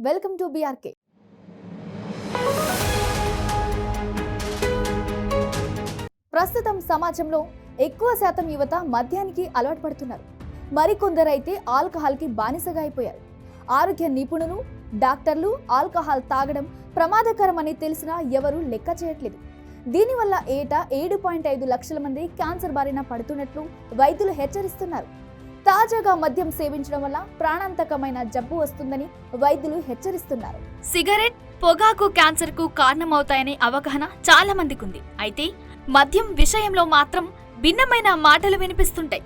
Welcome to BRK. ప్రస్తుతం సమాజంలో ఎక్కువ శాతం యువత మద్యానికి అలవాటు పడుతున్నారు. మరికొందరైతే ఆల్కహాల్కి బానిసగా అయిపోయారు. ఆరోగ్య నిపుణులు, డాక్టర్లు ఆల్కహాల్ తాగడం ప్రమాదకరమని తెలిసినా ఎవరూ లెక్క చేయట్లేదు. దీనివల్ల ఏటా 7.5 లక్షల మంది క్యాన్సర్ బారిన పడుతున్నట్లు వైద్యులు హెచ్చరిస్తున్నారు. తాజాగా మద్యం సేవించడం వల్ల ప్రాణాంతకమైన జబ్బు వస్తుందని వైద్యులు హెచ్చరిస్తున్నారు. సిగరెట్, పొగాకు క్యాన్సర్ కు కారణమవుతాయనే అవగాహన చాలా మందికి ఉంది. అయితే మద్యం విషయంలో మాత్రం భిన్నమైన మాటలు వినిపిస్తుంటాయి.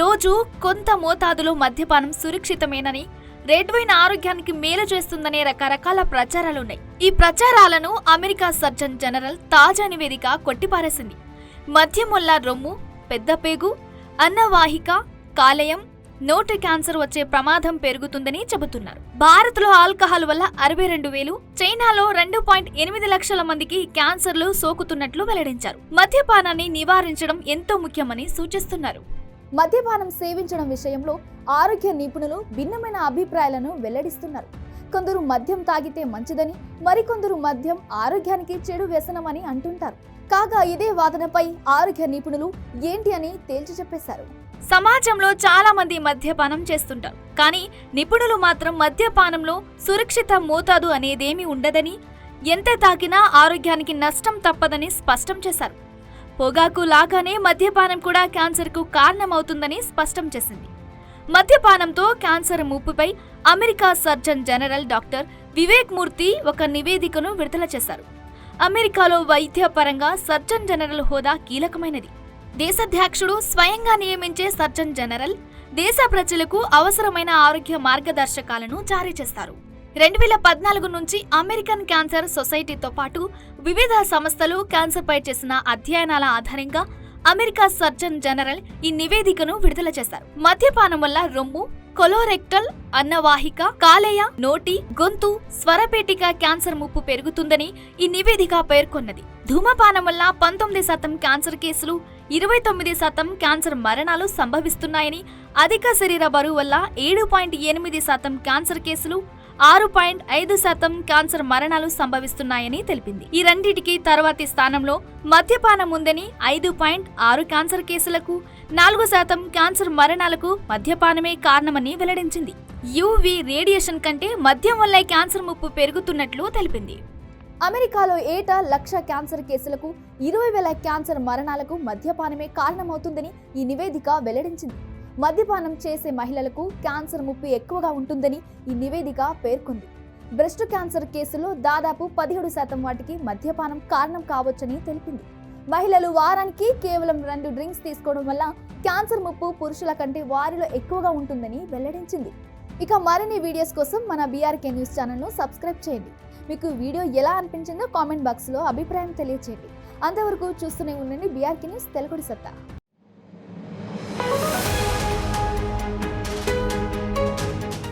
రోజు కొంత మోతాదులో మద్యపానం సురక్షితమేనని, రెడ్ వైన్ ఆరోగ్యానికి మేలు చేస్తుందనే రకరకాల ప్రచారాలున్నాయి. ఈ ప్రచారాలను అమెరికా సర్జన్ జనరల్ తాజా నివేదిక కొట్టిపారేసింది. మద్యం వల్ల రొమ్ము, పెద్దపేగు, అన్నవాహిక, కాలేయం, నోటి క్యాన్సర్ వచ్చే ప్రమాదం పెరుగుతుందని చెబుతున్నారు. భారత్లో ఆల్కహాల్ వల్ల 62,000, చైనాలో 2.8 లక్షల మందికి క్యాన్సర్లు సోకుతున్నట్లు వెల్లడించారు. మద్యపానాన్ని నివారించడం ఎంతో ముఖ్యమని సూచిస్తున్నారు. మద్యపానం సేవించడం విషయంలో ఆరోగ్య నిపుణులు భిన్నమైన అభిప్రాయాలను వెల్లడిస్తున్నారు. కొందరు మద్యం తాగితే మంచిదని, మరికొందరు మద్యం ఆరోగ్యానికి చెడు వ్యసనమని అంటుంటారు. కాగా ఇదే వాదనపై ఆరోగ్య నిపుణులు ఏంటి అని తేల్చి చెప్పేశారు. సమాజంలో చాలా మంది మద్యపానం చేస్తుంటారు. కానీ నిపుణులు మాత్రం మద్యపానంలో సురక్షిత మోతాదు అనేదేమీ ఉండదని, ఎంత తాగినా ఆరోగ్యానికి నష్టం తప్పదని స్పష్టం చేశారు. పొగాకు లాగానే మద్యపానం కూడా క్యాన్సర్కు కారణమవుతుందని స్పష్టం చేసింది. మద్యపానంతో క్యాన్సర్ ముప్పుపై America surgeon general doctor Vivek Murthy ఒక నివేదికను విడుదల చేశారు. అమెరికాలో వైద్యపరంగా సర్జన్ జనరల్ హోదా కీలకమైనది. దేశాధ్యక్షుడు స్వయంగా నియమించే సర్జన్ జనరల్ దేశ ప్రజలకు అవసరమైన ఆరోగ్య మార్గదర్శకాలను జారీ చేస్తారు. 2014 నుంచి అమెరికన్ క్యాన్సర్ సొసైటీతో పాటు వివిధ సంస్థలు క్యాన్సర్పై చేసిన అధ్యయనాల ఆధారంగా అమెరికా సర్జన్ జనరల్ ఈ నివేదికను విడుదల చేశారు. మద్యపానం వల్ల రొమ్ము, కొలోరెక్టల్, అన్నవాహిక, కాలేయ, నోటి, గొంతు, స్వరపేటిక క్యాన్సర్ ముప్పు పెరుగుతుందని ఈ నివేదిక పేర్కొన్నది. ధూమపానం వల్ల 19% క్యాన్సర్ కేసులు, 29% క్యాన్సర్ మరణాలు సంభవిస్తున్నాయని, అధిక శరీర బరువు వల్ల 7.8% క్యాన్సర్ కేసులు, 6.5% క్యాన్సర్ మరణాలు సంభవిస్తున్నాయని తెలిపింది. ఈ రెండింటికి తర్వాతి స్థానంలో మద్యపానం ఉందని, 5.6 క్యాన్సర్ కేసులకు, 4% క్యాన్సర్ మరణాలకు మద్యపానమే కారణమని వెల్లడించింది. యువి రేడియేషన్ కంటే మద్యం వల్ల క్యాన్సర్ ముప్పు పెరుగుతున్నట్లు తెలిపింది. అమెరికాలో ఏటా 1,00,000 క్యాన్సర్ కేసులకు, 20,000 క్యాన్సర్ మరణాలకు మద్యపానమే కారణమవుతుందని ఈ నివేదిక వెల్లడించింది. మద్యపానం చేసే మహిళలకు క్యాన్సర్ ముప్పు ఎక్కువగా ఉంటుందని ఈ నివేదిక పేర్కొంది. బ్రెస్ట్ క్యాన్సర్ కేసులో దాదాపు 17% వాటికి మద్యపానం కారణం కావచ్చని తెలిపింది. మహిళలు వారానికి కేవలం 2 డ్రింక్స్ తీసుకోవడం వల్ల క్యాన్సర్ ముప్పు పురుషుల కంటే వారిలో ఎక్కువగా ఉంటుందని వెల్లడించింది. ఇక మరిన్ని వీడియోస్ కోసం మన బీఆర్కే న్యూస్ ఛానల్ను సబ్స్క్రైబ్ చేయండి. మీకు వీడియో ఎలా అనిపించిందో కామెంట్ బాక్స్లో అభిప్రాయం తెలియచేయండి. అంతవరకు చూస్తూనే ఉండండి బీఆర్కే న్యూస్ తెలుగుడి సత్తా.